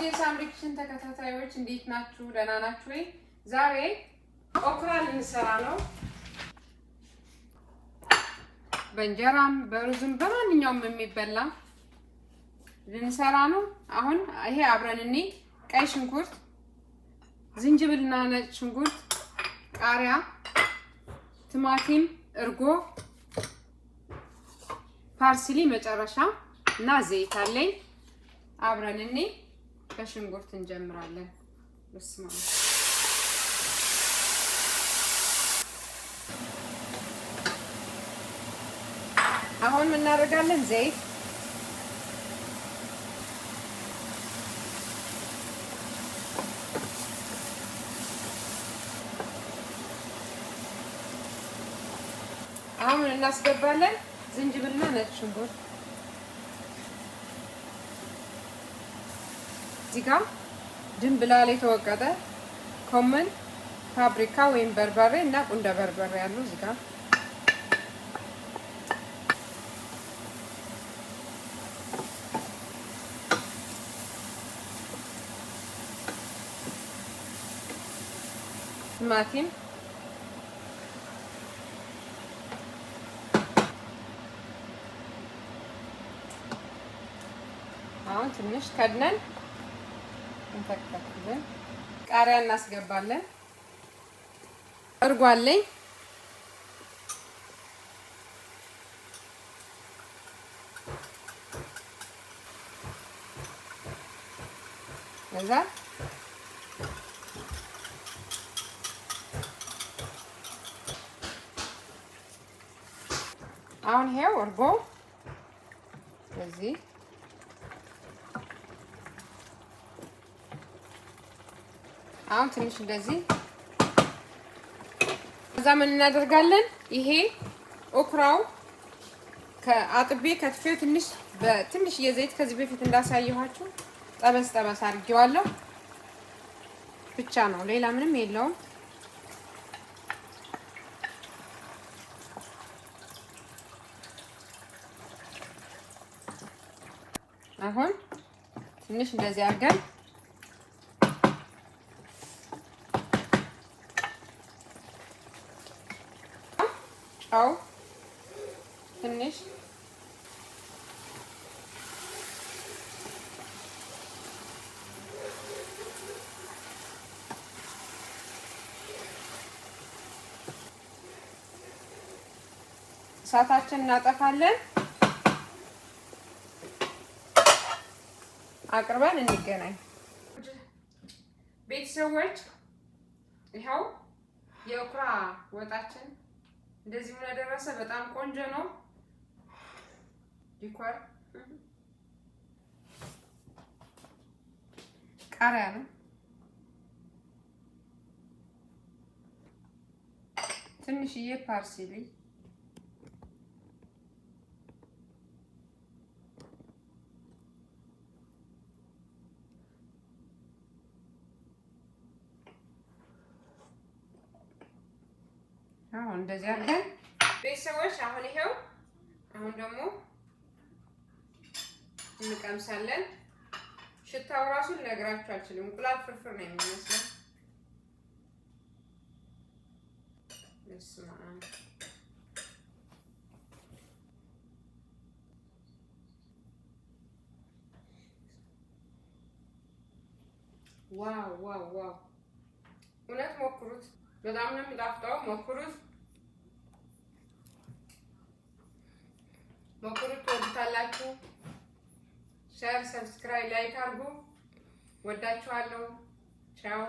ውድ የሳምሪ ኪችን ተከታታዮች እንዴት ናችሁ? ደህና ናችሁ ወይ? ዛሬ ኦክራ ልንሰራ ነው። በእንጀራም በሩዝም በማንኛውም የሚበላ ልንሰራ ነው። አሁን ይሄ አብረን ቀይ ሽንኩርት፣ ዝንጅብልና ነጭ ሽንኩርት፣ ቃሪያ፣ ቲማቲም፣ እርጎ፣ ፓርስሊ መጨረሻ እና ዘይት አለኝ። አብረን ከሽንኩርት እንጀምራለን። በስመ አብ አሁን ምን እናደርጋለን? ዘይት አሁን እናስገባለን። ዝንጅብልና ነጭ ሽንኩርት እዚህ ጋር ድንብላል የተወቀጠ ኮመን ፋብሪካ ወይም በርበሬ እና ቁንደ በርበሬ ያለው እዚህ ጋር ቲማቲም አሁን ትንሽ ከድነን እንተከተክለን ቃሪያ እናስገባለን። እርጎ አለኝ። ከዛ አሁን ይሄው እርጎ ስለዚህ አሁን ትንሽ እንደዚህ ከዛ ምን እናደርጋለን? ይሄ ኦክራው ከአጥቤ ከትፌው ትንሽ የዘይት ከዚህ በፊት እንዳሳየኋችሁ ጠበስ ጠበስ አድርጌዋለሁ ብቻ ነው፣ ሌላ ምንም የለውም። አሁን ትንሽ እንደዚህ አድርገን ጨው ትንሽ እሳታችንን እናጠፋለን። አቅርበን እንገናኝ። ቤተሰቦች ይኸው የኦክራ ወጣችን እንደዚህ ምን ደረሰ። በጣም ቆንጆ ነው። ዲኮር ቃሪያ ነው። ትንሽዬ ፓርስሊ አሁን እንደዚህ አድርገን ቤተሰቦች አሁን ይሄው አሁን ደግሞ እንቀምሳለን። ሽታው ራሱ ልነግራችሁ አልችልም። እንቁላል ፍርፍር ነው የሚመስለው። ዋው ዋው ዋው! እውነት ሞክሩት። በጣም ነው የሚጣፍጠው። ሞክሩት ትወዱታላችሁ። ሼር፣ ሰብስክራይብ፣ ላይክ አድርጉ። ወዳችኋለሁ። ቻው